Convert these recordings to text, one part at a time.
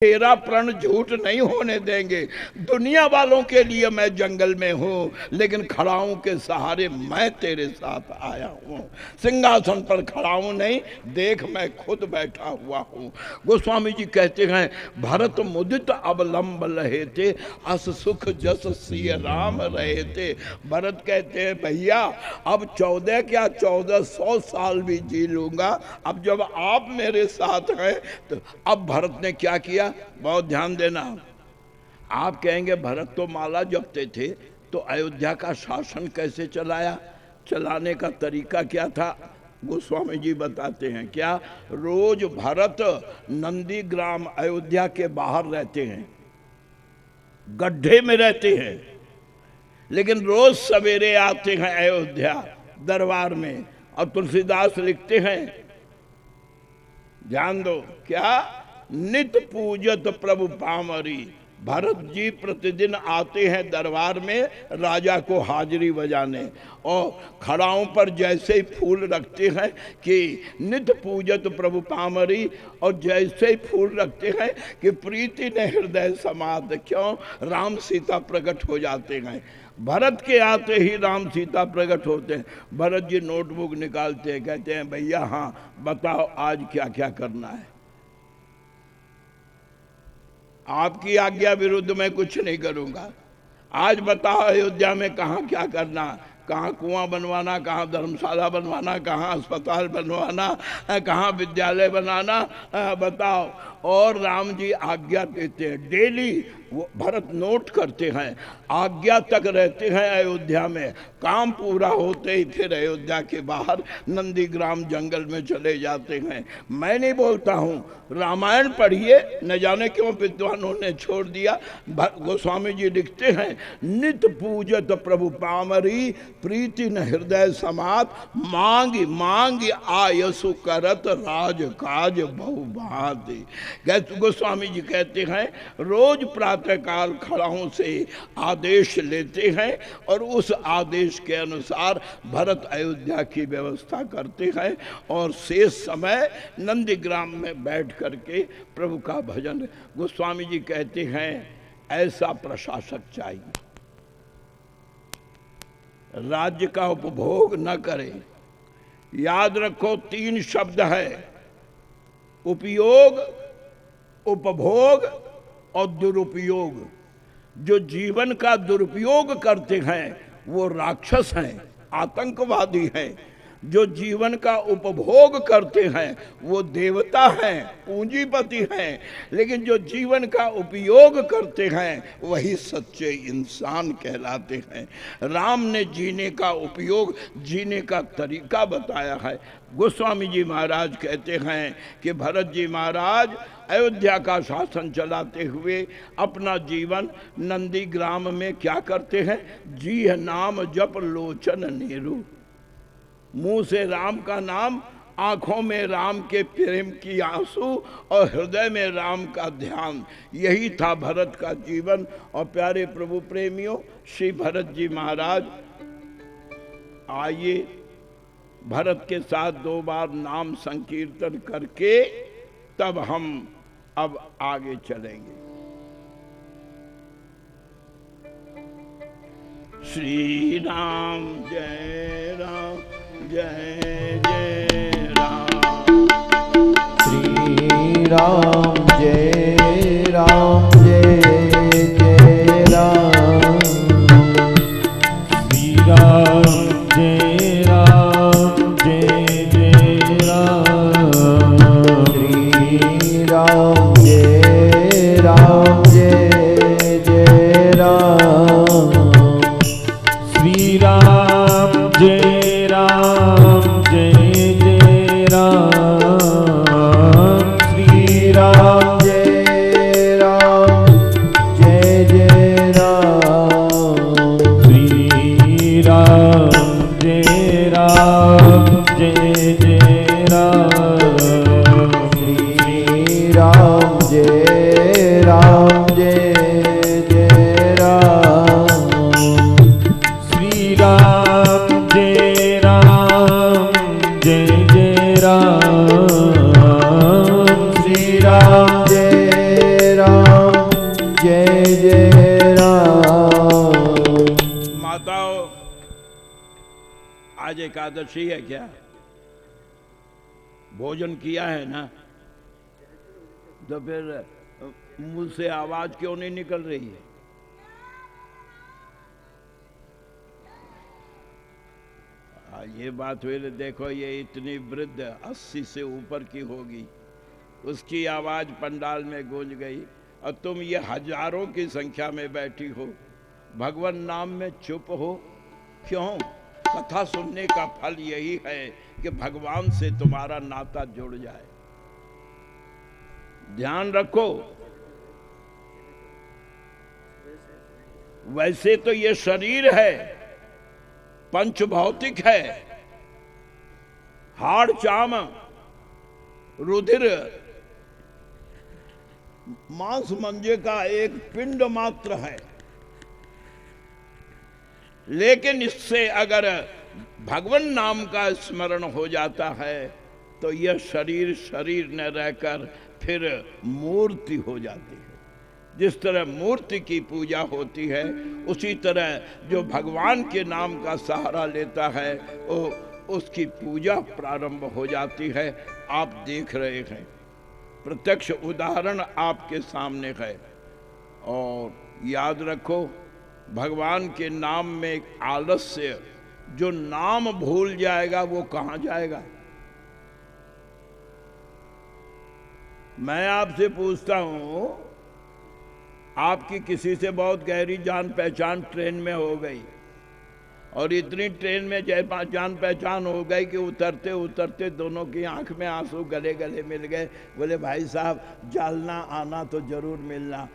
तेरा प्रण झूठ नहीं होने देंगे। दुनिया वालों के लिए मैं जंगल में हूँ, लेकिन खड़ाऊं के सहारे मैं तेरे साथ आया हूँ। सिंहासन पर खड़ा हूँ नहीं, देख मैं खुद बैठा हुआ हूँ। गोस्वामी जी कहते हैं, भरत मुदित अवलंब लहे थे, अस सुख जस सिय राम रहे थे। भरत कहते हैं, भैया अब 14 क्या 1400 साल भी जी लूंगा, अब जब आप मेरे साथ हैं। तो अब भरत ने क्या किया, बहुत ध्यान देना। आप कहेंगे भरत तो माला जपते थे, तो अयोध्या का शासन कैसे चलाया, चलाने का तरीका क्या था? गोस्वामी जी बताते हैं, क्या रोज भरत नंदीग्राम अयोध्या के बाहर रहते हैं, गड्ढे में रहते हैं, लेकिन रोज सवेरे आते हैं अयोध्या दरबार में। और तुलसीदास लिखते हैं, ध्यान दो, क्या नित पूजत प्रभु पामरी। भरत जी प्रतिदिन आते हैं दरबार में राजा को हाजिरी बजाने, और खड़ाओं पर जैसे ही फूल रखते हैं कि नित पूजत प्रभु पामरी, और जैसे ही फूल रखते हैं कि प्रीति ने हृदय समात। क्यों? राम सीता प्रकट हो जाते हैं। भरत के आते ही राम सीता प्रकट होते हैं। भरत जी नोटबुक निकालते हैं, कहते हैं, भैया हाँ बताओ आज क्या क्या करना है। आपकी आज्ञा विरुद्ध मैं कुछ नहीं करूंगा। आज बताओ अयोध्या में कहाँ क्या करना, कहाँ कुआं बनवाना, कहाँ धर्मशाला बनवाना, कहाँ अस्पताल बनवाना, कहाँ विद्यालय बनाना, बताओ। और राम जी आज्ञा देते हैं, डेली वो भरत नोट करते हैं, आज्ञा तक रहते हैं अयोध्या में। काम पूरा होते ही फिर अयोध्या के बाहर नंदीग्राम जंगल में चले जाते हैं। मैं नहीं बोलता हूँ, रामायण पढ़िए, न जाने क्यों विद्वानों ने छोड़ दिया। गोस्वामी जी लिखते हैं, नित पूजत प्रभु पामरी, प्रीति न हृदय समात, मांग मांग आयसु करत राज काज बहुभांति। गोस्वामी जी कहते हैं, रोज प्रातः काल खड़ाओं से आदेश लेते हैं, और उस आदेश के अनुसार भरत अयोध्या की व्यवस्था करते हैं, और शेष समय नंदीग्राम में बैठ करके प्रभु का भजन। गोस्वामी जी कहते हैं, ऐसा प्रशासक चाहिए, राज्य का उपभोग न करे। याद रखो, 3 शब्द है, उपयोग, उपभोग और दुरुपयोग। जो जीवन का दुरुपयोग करते हैं वो राक्षस हैं, आतंकवादी हैं। जो जीवन का उपभोग करते हैं वो देवता हैं, पूंजीपति हैं। लेकिन जो जीवन का उपयोग करते हैं वही सच्चे इंसान कहलाते हैं। राम ने जीने का उपयोग, जीने का तरीका बताया है। गोस्वामी जी महाराज कहते हैं कि भरत जी महाराज अयोध्या का शासन चलाते हुए अपना जीवन नंदीग्राम में क्या करते हैं, जी नाम जप लोचन नेरू। मुंह से राम का नाम, आंखों में राम के प्रेम की आंसू, और हृदय में राम का ध्यान। यही था भरत का जीवन। और प्यारे प्रभु प्रेमियों, श्री भरत जी महाराज, आइए भरत के साथ 2 बार नाम संकीर्तन करके तब हम अब आगे चलेंगे। श्री राम जय राम जय जय राम, श्री राम जय राम जय जय राम, श्री राम जय राम जय जय राम, श्री राम जय राम जय जय राम, श्री राम जय राम जय जय राम, श्री राम जय राम जय जय राम, श्री राम जय राम जय जय राम, श्री राम जय राम जय आज एकादशी है क्या? भोजन किया है ना? तो फिर मुंह से आवाज क्यों नहीं निकल रही है? ये बात हुई। देखो ये इतनी वृद्ध 80 से ऊपर की होगी, उसकी आवाज पंडाल में गूंज गई और तुम ये हजारों की संख्या में बैठी हो, भगवान नाम में चुप हो क्यों? कथा सुनने का फल यही है कि भगवान से तुम्हारा नाता जुड़ जाए। ध्यान रखो, वैसे तो ये शरीर है, पंच भौतिक है, हाड़ चाम रुधिर मांस मंजे का एक पिंड मात्र है, लेकिन इससे अगर भगवान नाम का स्मरण हो जाता है तो यह शरीर शरीर न रहकर फिर मूर्ति हो जाती है। जिस तरह मूर्ति की पूजा होती है, उसी तरह जो भगवान के नाम का सहारा लेता है वो उसकी पूजा प्रारंभ हो जाती है। आप देख रहे हैं, प्रत्यक्ष उदाहरण आपके सामने है। और याद रखो, भगवान के नाम में आलस्य, जो नाम भूल जाएगा वो कहाँ जाएगा? मैं आपसे पूछता हूं, आपकी किसी से बहुत गहरी जान पहचान ट्रेन में हो गई और इतनी ट्रेन में जान पहचान हो गई कि उतरते उतरते दोनों की आंख में आंसू गले गले मिल गए। बोले भाई साहब जालना आना तो जरूर मिलना।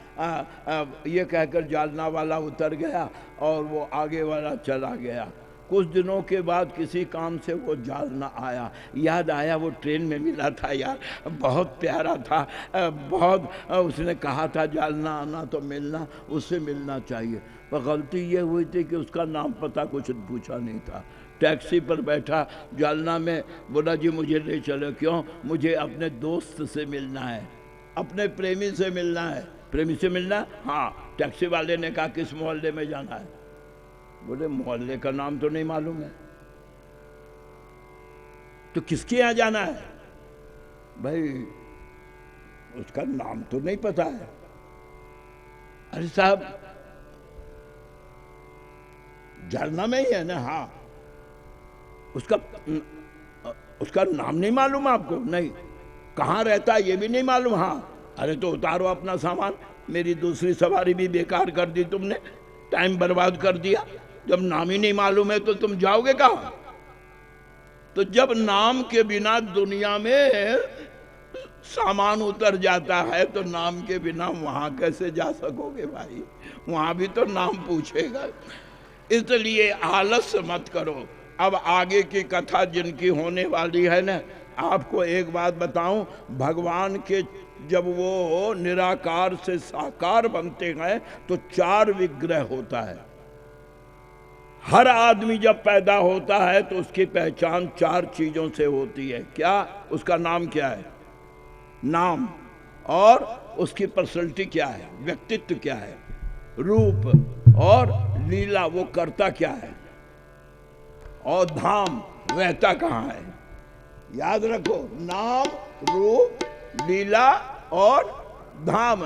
ये कहकर जालना वाला उतर गया और वो आगे वाला चला गया। कुछ दिनों के बाद किसी काम से वो जालना आया, याद आया वो ट्रेन में मिला था यार, बहुत प्यारा था, बहुत उसने कहा था जालना आना तो मिलना, उससे मिलना चाहिए। पर गलती ये हुई थी कि उसका नाम पता कुछ पूछा नहीं था। टैक्सी पर बैठा जालना में, बोला जी मुझे ले चलो। क्यों? मुझे अपने दोस्त से मिलना है, अपने प्रेमी से मिलना है। प्रेमी से मिलना? हाँ। टैक्सी वाले ने कहा किस मोहल्ले में जाना है? बोले मोहल्ले का नाम तो नहीं मालूम है। तो किसके यहाँ जाना है? भाई उसका नाम तो नहीं पता है। अरे साहब झरना में ही है ना? हाँ। उसका नाम नहीं मालूम आपको? नहीं। कहाँ रहता है ये भी नहीं मालूम? हाँ। अरे तो उतारो अपना सामान, मेरी दूसरी सवारी भी बेकार कर दी तुमने, टाइम बर्बाद कर दिया। जब नाम ही नहीं मालूम है तो तुम जाओगे कहाँ? तो जब नाम के बिना दुनिया में सामान उतर जाता है तो नाम के बिना वहां कैसे जा सकोगे भाई? वहां भी तो नाम पूछेगा। इसलिए आलस्य मत करो। अब आगे की कथा जिनकी होने वाली है ना, आपको एक बात बताऊं, भगवान के जब वो निराकार से साकार बनते हैं तो 4 विग्रह होता है। हर आदमी जब पैदा होता है तो उसकी पहचान 4 चीजों से होती है। क्या? उसका नाम क्या है? नाम। और उसकी पर्सनैलिटी क्या है? व्यक्तित्व क्या है? रूप। और लीला, वो करता क्या है? और धाम, रहता कहाँ है? याद रखो, नाम, रूप, लीला और धाम।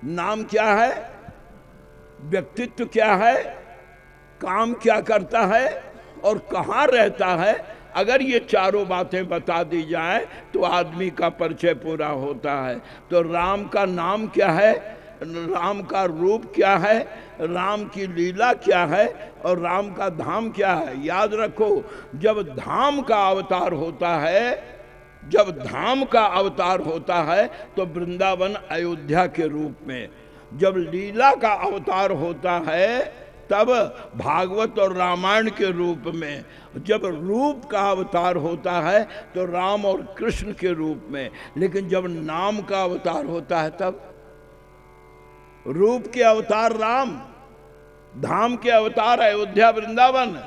नाम क्या है? व्यक्तित्व क्या है? काम क्या करता है? और कहाँ रहता है? अगर ये चारों बातें बता दी जाए तो आदमी का परिचय पूरा होता है। तो राम का नाम क्या है? राम का रूप क्या है? राम की लीला क्या है? और राम का धाम क्या है? याद रखो, जब धाम का अवतार होता है, जब धाम का अवतार होता है तो वृंदावन अयोध्या के रूप में, जब लीला का अवतार होता है तब भागवत और रामायण के रूप में, जब रूप का अवतार होता है तो राम और कृष्ण के रूप में, लेकिन जब नाम का अवतार होता है तब रूप के अवतार राम, धाम के अवतार अयोध्या वृंदावन,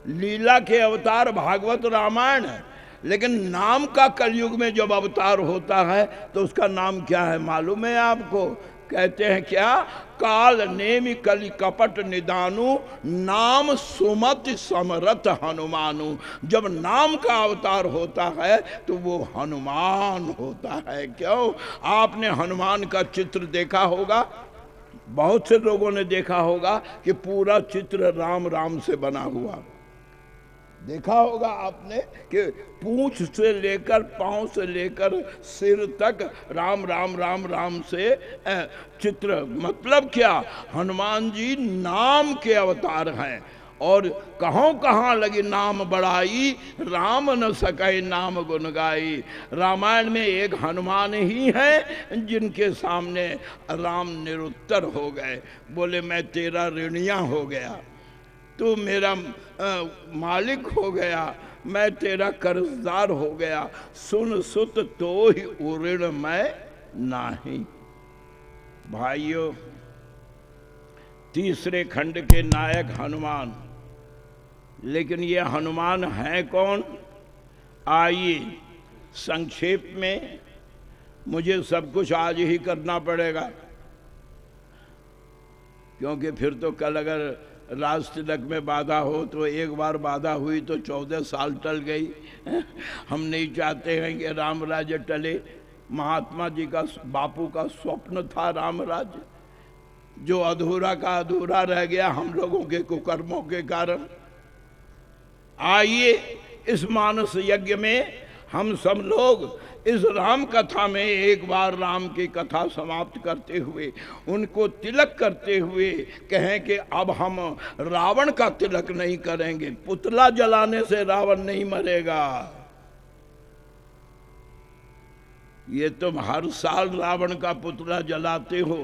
लीला के अवतार भागवत रामायण। लेकिन नाम का कलयुग में जब अवतार होता है तो उसका नाम क्या है मालूम है आपको? कहते हैं क्या, काल नेमि कलि कपट निदानु नाम सुमति समरथ हनुमानु। जब नाम का अवतार होता है तो वो हनुमान होता है। क्यों? आपने हनुमान का चित्र देखा होगा, बहुत से लोगों ने देखा होगा कि पूरा चित्र राम राम से बना हुआ। देखा होगा आपने कि पूंछ से लेकर पांव से लेकर सिर तक राम राम राम राम से चित्र। मतलब क्या, हनुमान जी नाम के अवतार हैं। और कहाँ कहाँ लगी नाम बढ़ाई, राम न सके नाम गुन गाई। रामायण में एक हनुमान ही हैं जिनके सामने राम निरुत्तर हो गए, बोले मैं तेरा ऋणिया हो गया, तू मेरा मालिक हो गया, मैं तेरा कर्जदार हो गया, सुन सुत तो ही उऋण मैं नाही। भाइयों, तीसरे खंड के नायक हनुमान, लेकिन ये हनुमान है कौन? आइए संक्षेप में, मुझे सब कुछ आज ही करना पड़ेगा, क्योंकि फिर तो कल अगर राज तिलक में बाधा हो तो एक बार बाधा हुई तो 14 साल टल गई। हम नहीं चाहते हैं कि राम राज्य टले। महात्मा जी का, बापू का स्वप्न था राम राज्य, जो अधूरा का अधूरा रह गया हम लोगों के कुकर्मों के कारण। आइए इस मानस यज्ञ में हम सब लोग इस राम कथा में एक बार राम की कथा समाप्त करते हुए, उनको तिलक करते हुए कहें कि अब हम रावण का तिलक नहीं करेंगे। पुतला जलाने से रावण नहीं मरेगा। ये तुम हर साल रावण का पुतला जलाते हो,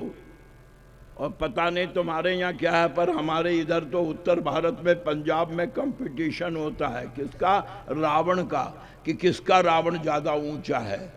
और पता नहीं तुम्हारे यहाँ क्या है, पर हमारे इधर तो उत्तर भारत में पंजाब में कंपटीशन होता है किसका, रावण का, कि किसका रावण ज़्यादा ऊंचा है।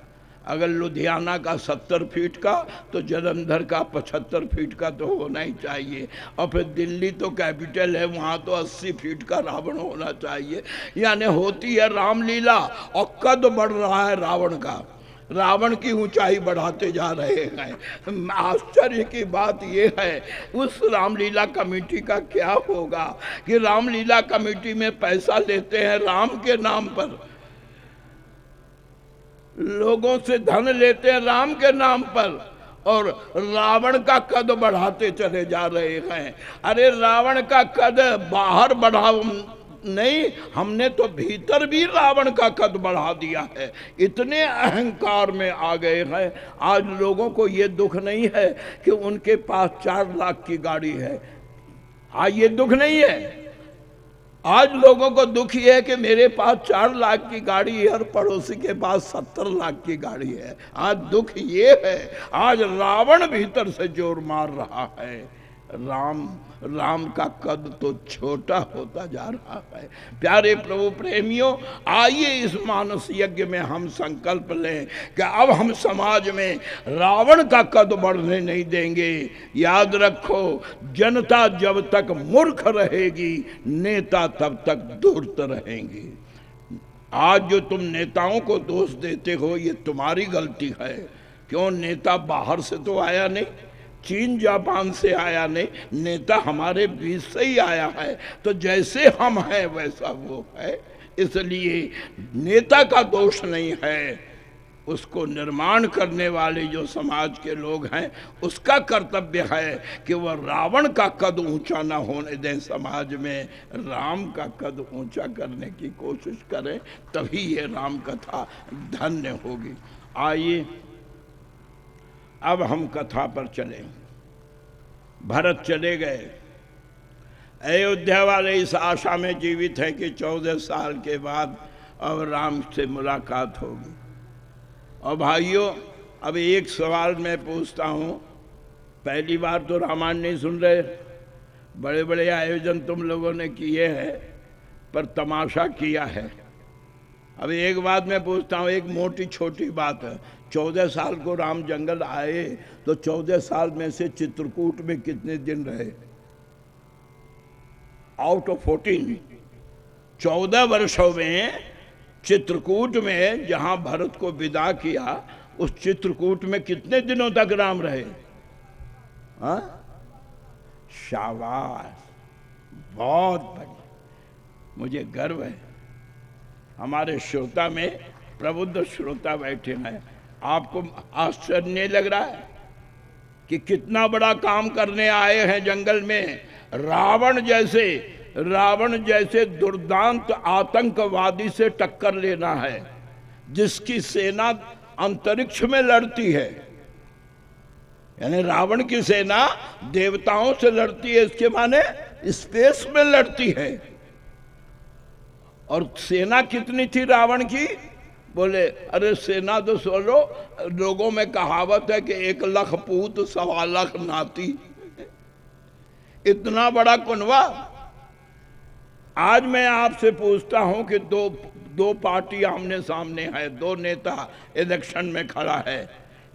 अगर लुधियाना का 70 फीट का तो जलंधर का 75 फीट का तो होना ही चाहिए, और फिर दिल्ली तो कैपिटल है, वहाँ तो 80 फीट का रावण होना चाहिए। यानी होती है रामलीला और कद बढ़ रहा है रावण का, रावण की ऊंचाई बढ़ाते जा रहे हैं। आश्चर्य की बात यह है, उस रामलीला कमेटी का क्या होगा कि रामलीला कमेटी में पैसा लेते हैं राम के नाम पर, लोगों से धन लेते हैं राम के नाम पर, और रावण का कद बढ़ाते चले जा रहे हैं। अरे रावण का कद बाहर बढ़ाओ नहीं, हमने तो भीतर भी रावण का कद बढ़ा दिया है। इतने अहंकार में आ गए हैं। आज लोगों को ये दुख नहीं है कि उनके पास 4 लाख की गाड़ी है, आज ये दुख नहीं है। आज लोगों को दुख ये है कि मेरे पास 4 लाख की गाड़ी है और पड़ोसी के पास 70 लाख की गाड़ी है। आज दुख ये है, आज रावण भीतर से जोर मार रहा है। राम का कद तो छोटा होता जा रहा है। प्यारे प्रभु प्रेमियों, आइए इस मानस यज्ञ में हम संकल्प लें कि अब हम समाज में रावण का कद बढ़ने नहीं देंगे। याद रखो, जनता जब तक मूर्ख रहेगी, नेता तब तक धूर्त रहेंगे। आज जो तुम नेताओं को दोष देते हो, ये तुम्हारी गलती है। क्यों? नेता बाहर से तो आया नहीं, चीन जापान से आया नहीं, नेता हमारे बीच से ही आया है। तो जैसे हम हैं वैसा वो है, इसलिए नेता का दोष नहीं है, उसको निर्माण करने वाले जो समाज के लोग हैं उसका कर्तव्य है कि वह रावण का कद ऊंचा ना होने दें, समाज में राम का कद ऊंचा करने की कोशिश करें, तभी ये राम कथा धन्य होगी। आइए अब हम कथा पर चलें। भरत चले गए, अयोध्या वाले इस आशा में जीवित हैं कि 14 साल के बाद अब राम से मुलाकात होगी। और भाइयों, अब एक सवाल मैं पूछता हूँ, पहली बार तो रामायण नहीं सुन रहे, बड़े बड़े आयोजन तुम लोगों ने किए हैं, पर तमाशा किया है। अब एक बात मैं पूछता हूँ, एक मोटी छोटी बात है। 14 साल को राम जंगल आए तो 14 साल में से चित्रकूट में कितने दिन रहे? आउट ऑफ 14, 14 वर्षों में चित्रकूट में जहां भरत को विदा किया, उस चित्रकूट में कितने दिनों तक राम रहे? हाँ, शाबाश, बहुत बढ़िया। मुझे गर्व है हमारे श्रोता में प्रबुद्ध श्रोता बैठे हैं। आपको आश्चर्य नहीं लग रहा है कि कितना बड़ा काम करने आए हैं जंगल में? रावण जैसे दुर्दांत आतंकवादी से टक्कर लेना है, जिसकी सेना अंतरिक्ष में लड़ती है। यानी रावण की सेना देवताओं से लड़ती है, इसके माने स्पेस में लड़ती है। और सेना कितनी थी रावण की? बोले अरे सेना तो सोलो, लोगों में कहावत है कि 1 लाख पूत 1.25 लाख नाती। इतना बड़ा कुनवा। आज मैं आपसे पूछता हूं कि दो पार्टी आमने सामने है, 2 नेता इलेक्शन में खड़ा है,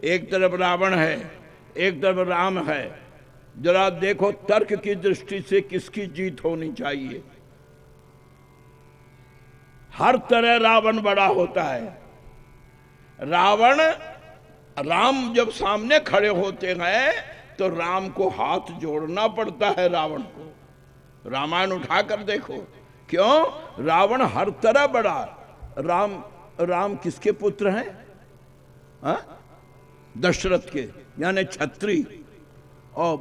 एक तरफ रावण है, एक तरफ राम है। जरा देखो तर्क की दृष्टि से किसकी जीत होनी चाहिए? हर तरह रावण बड़ा होता है। राम जब सामने खड़े होते हैं तो राम को हाथ जोड़ना पड़ता है रावण को। रामायण उठाकर देखो, क्यों? रावण हर तरह बड़ा। राम किसके पुत्र हैं? हाँ? दशरथ के, यानी छत्री। और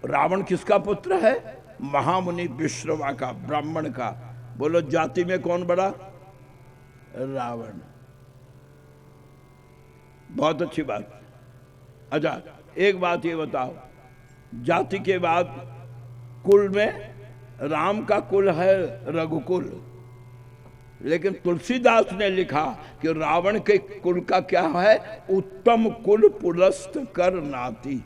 रावण किसका पुत्र है? महामुनि विश्रवा का, ब्राह्मण का। बोलो जाति में कौन बड़ा? रावण। बहुत अच्छी बात। अच्छा एक बात ये बताओ, जाति के बाद कुल में राम का कुल है रघुकुल, लेकिन तुलसीदास ने लिखा कि रावण के कुल का क्या है? उत्तम कुल पुलस्त कर नाती।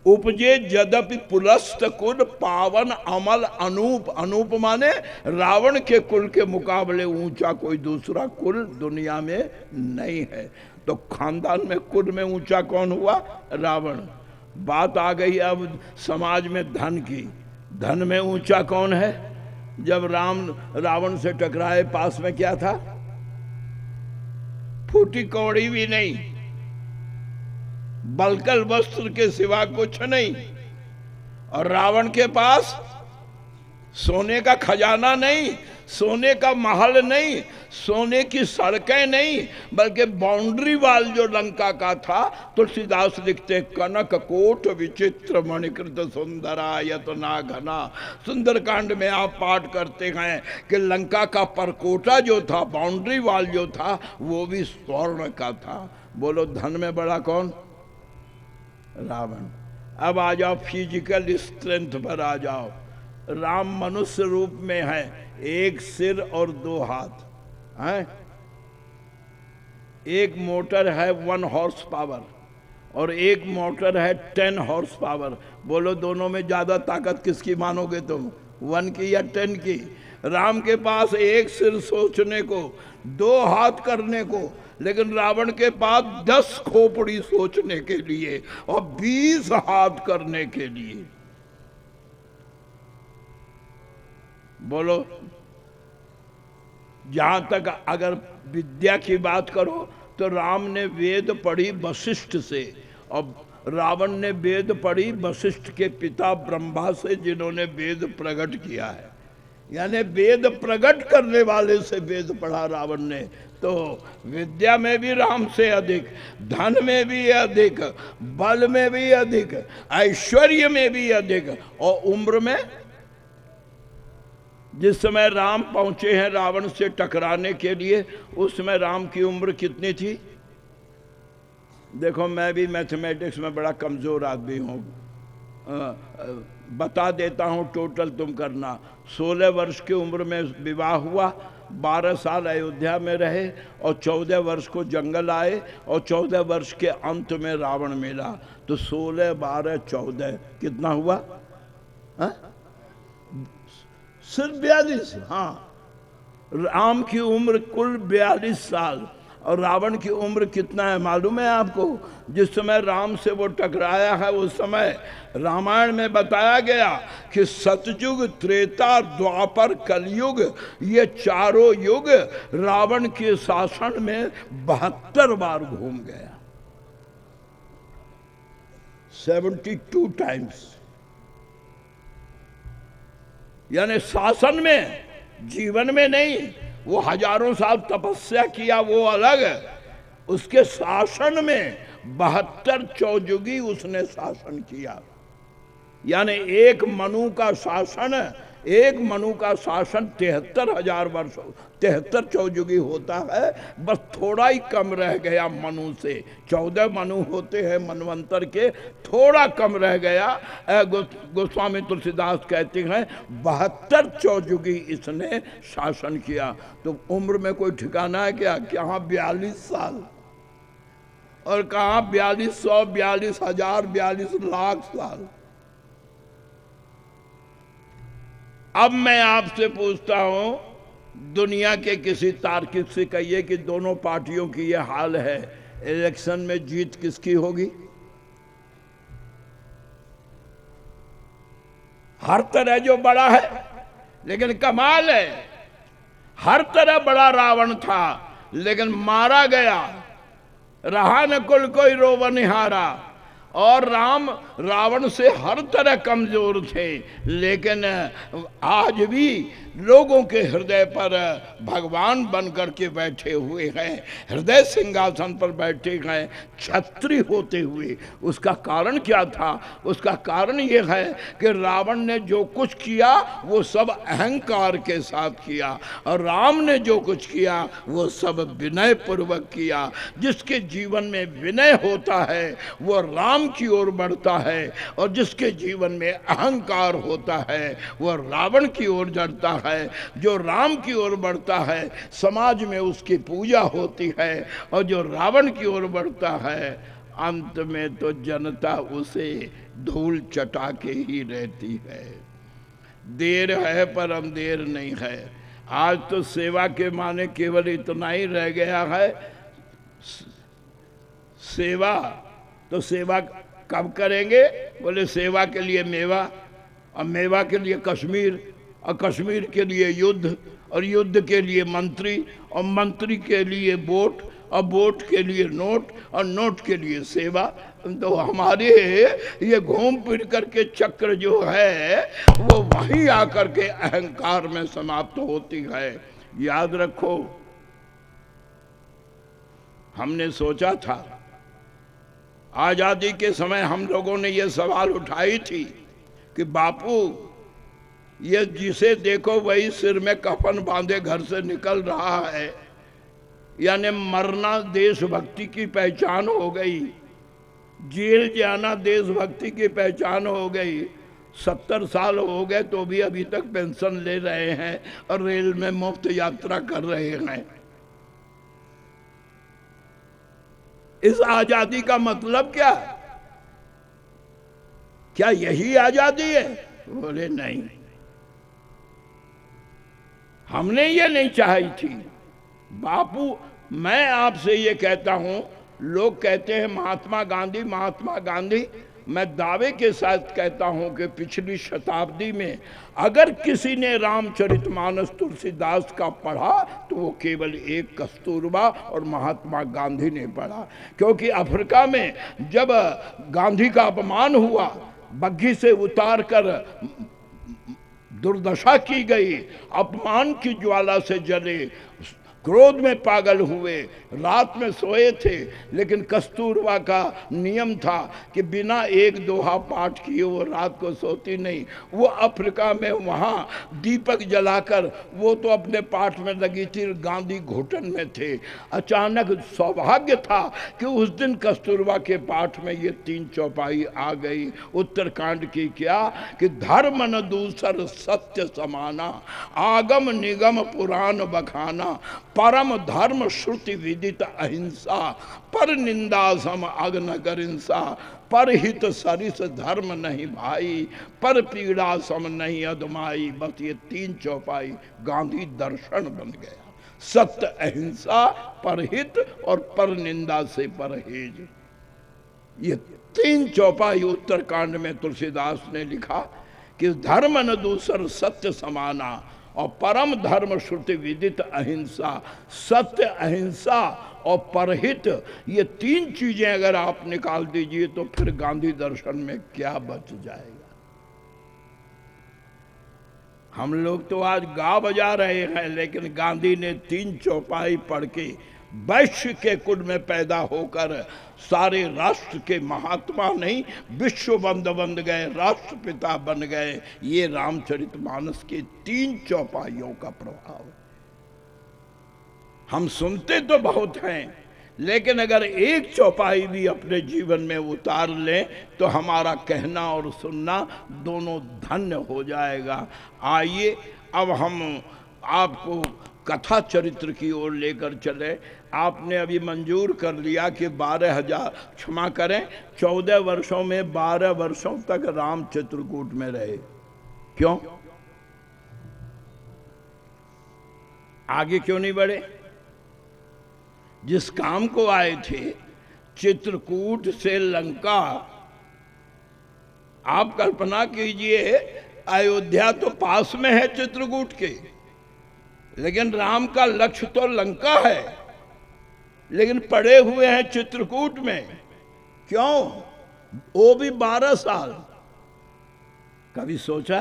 उपजे यद्यपि पुलस्त कुल पावन अमल अनूप। अनूप माने रावण के कुल के मुकाबले ऊंचा कोई दूसरा कुल दुनिया में नहीं है। तो खानदान में कुल में ऊंचा कौन हुआ? रावण। बात आ गई अब समाज में धन की। धन में ऊंचा कौन है? जब रावण से टकराए, पास में क्या था? फूटी कौड़ी भी नहीं, बलकल वस्त्र के सिवा कुछ नहीं। और रावण के पास सोने का खजाना नहीं, सोने का महल नहीं, सोने की सड़कें नहीं, बल्कि बाउंड्री वाल जो लंका का था। तुलसीदास लिखते कनक कोट विचित्र मणिकृत सुंदरा यतना घना। सुंदरकांड में आप पाठ करते हैं कि लंका का परकोटा जो था, बाउंड्री वाल जो था, वो भी स्वर्ण का था। बोलो धन में बड़ा कौन? रावण। अब आ जाओ फिजिकल स्ट्रेंथ पर आ जाओ। राम मनुष्य रूप में है, 1 सिर और 2 हाथ हैं। एक मोटर है 1 हॉर्स पावर और एक मोटर है 10 हॉर्स पावर। बोलो दोनों में ज्यादा ताकत किसकी मानोगे तुम? 1 की या 10 की? राम के पास 1 सिर सोचने को, 2 हाथ करने को, लेकिन रावण के पास 10 खोपड़ी सोचने के लिए और 20 हाथ करने के लिए। बोलो जहां तक अगर विद्या की बात करो तो राम ने वेद पढ़ी वशिष्ठ से और रावण ने वेद पढ़ी वशिष्ठ के पिता ब्रह्मा से, जिन्होंने वेद प्रकट किया है। यानी वेद प्रकट करने वाले से वेद पढ़ा रावण ने। तो विद्या में भी राम से अधिक, धन में भी अधिक, बल में भी अधिक, ऐश्वर्य में भी अधिक, और उम्र में जिस समय राम पहुंचे हैं रावण से टकराने के लिए, उस समय राम की उम्र कितनी थी? देखो मैं भी मैथमेटिक्स में बड़ा कमजोर आदमी हूँ, बता देता हूँ टोटल तुम करना। 16 वर्ष की उम्र में विवाह हुआ, 12 साल अयोध्या में रहे और 14 वर्ष को जंगल आए और 14 वर्ष के अंत में रावण मिला। तो 16, 12, 14 कितना हुआ? सिर्फ 42। हाँ, राम की उम्र कुल 42 साल और रावण की उम्र कितना है मालूम है आपको? जिस समय राम से वो टकराया है उस समय रामायण में बताया गया कि सतयुग, त्रेता, द्वापर, कलयुग, ये चारों युग रावण के शासन में 72 बार घूम गया। 72 टाइम्स। यानी शासन में, जीवन में नहीं। वो हजारों साल तपस्या किया वो अलग, उसके शासन में 72 चौजुगी उसने शासन किया। यानी एक मनु का शासन 73,000 वर्ष, 73 चौजुगी होता है। बस थोड़ा ही कम रह गया मनु से। 14 मनु होते हैं मनवंतर के, थोड़ा कम रह गया। गोस्वामी तुलसीदास कहते हैं 72 चौजुगी इसने शासन किया। तो उम्र में कोई ठिकाना है क्या? कहाँ 42 साल और कहाँ 4200, 42,000, 42 लाख साल। अब मैं आपसे पूछता हूं, दुनिया के किसी तार्किक से कहिए कि दोनों पार्टियों की यह हाल है, इलेक्शन में जीत किसकी होगी? हर तरह जो बड़ा है, लेकिन कमाल है, हर तरह बड़ा रावण था लेकिन मारा गया। रहा न कुल कोई रोवनिहारा। और राम रावण से हर तरह कमजोर थे, लेकिन आज भी लोगों के हृदय पर भगवान बन करके बैठे हुए हैं, हृदय सिंहासन पर बैठे हैं, छत्री होते हुए। उसका कारण क्या था? उसका कारण ये है कि रावण ने जो कुछ किया वो सब अहंकार के साथ किया, और राम ने जो कुछ किया वो सब विनय पूर्वक किया। जिसके जीवन में विनय होता है वो राम की ओर बढ़ता है, और जिसके जीवन में अहंकार होता है वो रावण की ओर बढ़ता है। जो राम की ओर बढ़ता है समाज में उसकी पूजा होती है, और जो रावण की ओर बढ़ता है अंत में तो जनता उसे धूल चटा के ही रहती है। देर है पर अंधेर नहीं है। आज तो सेवा के माने केवल इतना ही रह गया है। सेवा तो सेवा कब करेंगे? बोले सेवा के लिए मेवा, और मेवा के लिए कश्मीर, और कश्मीर के लिए युद्ध, और युद्ध के लिए मंत्री, और मंत्री के लिए वोट, और वोट के लिए नोट, और नोट के लिए सेवा। तो हमारे ये घूम फिर करके चक्र जो है वो वहीं आकर के अहंकार में समाप्त होती है। याद रखो, हमने सोचा था आजादी के समय, हम लोगों ने ये सवाल उठाई थी कि बापू ये जिसे देखो वही सिर में कफन बांधे घर से निकल रहा है, यानी मरना देशभक्ति की पहचान हो गई, जेल जाना देशभक्ति की पहचान हो गई। 70 साल हो गए तो भी अभी तक पेंशन ले रहे हैं और रेल में मुफ्त यात्रा कर रहे हैं। इस आजादी का मतलब क्या? क्या यही आजादी है? बोले नहीं, हमने ये नहीं चाही थी। बापू, मैं आपसे ये कहता हूं, लोग कहते हैं महात्मा गांधी, महात्मा गांधी। मैं दावे के साथ कहता हूं कि पिछली शताब्दी में अगर किसी ने रामचरितमानस तुलसीदास का पढ़ा तो वो केवल एक कस्तूरबा और महात्मा गांधी ने पढ़ा। क्योंकि अफ्रीका में जब गांधी का अपमान हुआ, बग्घी से उतार कर दुर्दशा की गई, अपमान की ज्वाला से जले, क्रोध में पागल हुए, रात में सोए थे, लेकिन कस्तूरबा का नियम था कि बिना एक दोहा पाठ किए वो रात को सोती नहीं। वो अफ्रीका में वहाँ दीपक जलाकर वो तो अपने पाठ में लगी थी, गांधी घुटन में थे। अचानक सौभाग्य था कि उस दिन कस्तूरबा के पाठ में ये 3 चौपाई आ गई उत्तरकांड की। क्या कि धर्म न दूसर सत्य समाना, आगम निगम पुराण बखाना, परम धर्म श्रुति विदित अहिंसा, पर निंदा सम अग्न गरिंसा, पर हित सरिस धर्म नहीं भाई, पर पीड़ा सम नहीं अदमाई। बस ये 3 चौपाई गांधी दर्शन बन गया। सत्य, अहिंसा, परहित और पर निंदा से परहेज। ये 3 चौपाई उत्तरकांड में तुलसीदास ने लिखा कि धर्म न दूसर सत्य समाना, और परम धर्म श्रुति विदित अहिंसा, सत्य, अहिंसा और परहित, ये तीन चीजें अगर आप निकाल दीजिए तो फिर गांधी दर्शन में क्या बच जाएगा। हम लोग तो आज गा बजा रहे हैं, लेकिन गांधी ने 3 चौपाई पढ़ के वैश्य के कुल में पैदा होकर सारे राष्ट्र के महात्मा नहीं, विश्व बंद बन गए, राष्ट्रपिता बन गए। ये रामचरितमानस के 3 चौपाइयों का प्रभाव है। हम सुनते तो बहुत हैं, लेकिन अगर एक चौपाई भी अपने जीवन में उतार लें तो हमारा कहना और सुनना दोनों धन्य हो जाएगा। आइए अब हम आपको कथा चरित्र की ओर लेकर चले। आपने अभी मंजूर कर लिया कि 12,000, क्षमा करें, 14 वर्षों में 12 वर्षों तक राम चित्रकूट में रहे। क्यों? आगे क्यों नहीं बढ़े? जिस काम को आए थे, चित्रकूट से लंका, आप कल्पना कीजिए, अयोध्या तो पास में है चित्रकूट के, लेकिन राम का लक्ष्य तो लंका है, लेकिन पड़े हुए हैं चित्रकूट में। क्यों? वो भी 12 साल। कभी सोचा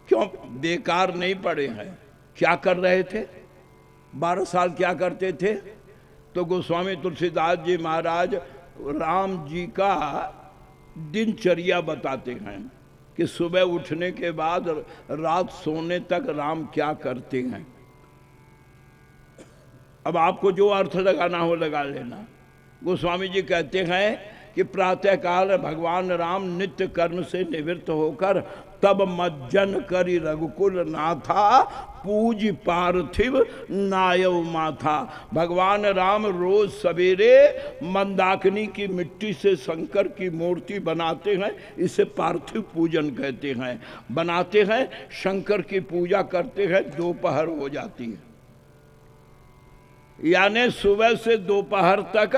क्यों बेकार नहीं पड़े हैं? क्या कर रहे थे? 12 साल क्या करते थे? तो गोस्वामी तुलसीदास जी महाराज राम जी का दिनचर्या बताते हैं कि सुबह उठने के बाद रात सोने तक राम क्या करते हैं। अब आपको जो अर्थ लगाना हो लगा लेना। गोस्वामी जी कहते हैं कि प्रातःकाल भगवान राम नित्य कर्म से निवृत्त होकर तब मज्जन करी रघुकुल नाथा, पूज पार्थिव नायव माथा। भगवान राम रोज सवेरे मंदाकिनी की मिट्टी से शंकर की मूर्ति बनाते हैं, इसे पार्थिव पूजन कहते हैं। बनाते हैं, शंकर की पूजा करते हैं, दोपहर हो जाती है, यानी सुबह से दोपहर तक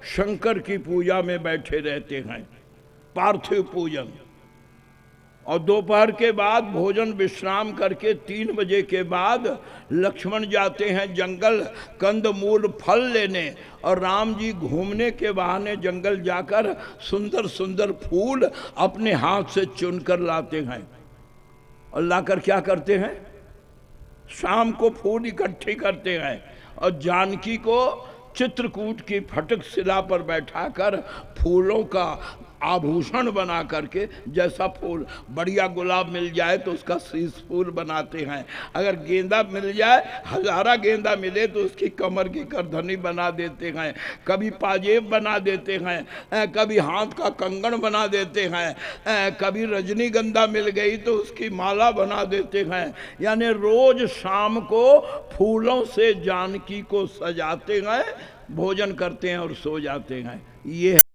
शंकर की पूजा में बैठे रहते हैं, पार्थिव पूजन। और दोपहर के बाद भोजन विश्राम करके 3 बजे के बाद लक्ष्मण जाते हैं जंगल कंद मूल फल लेने, और राम जी घूमने के बहाने जंगल जाकर सुंदर सुंदर फूल अपने हाथ से चुनकर लाते हैं। और लाकर क्या करते हैं? शाम को फूल इकट्ठे करते हैं और जानकी को चित्रकूट की फटक शिला पर बैठाकर फूलों का आभूषण बना करके, जैसा फूल, बढ़िया गुलाब मिल जाए तो उसका शीश फूल बनाते हैं, अगर गेंदा मिल जाए, हजारा गेंदा मिले तो उसकी कमर की करधनी बना देते हैं, कभी पाजेब बना देते हैं, कभी हाथ का कंगन बना देते हैं, कभी रजनीगंधा मिल गई तो उसकी माला बना देते हैं। यानी रोज शाम को फूलों से जानकी को सजाते हैं, भोजन करते हैं और सो जाते हैं। ये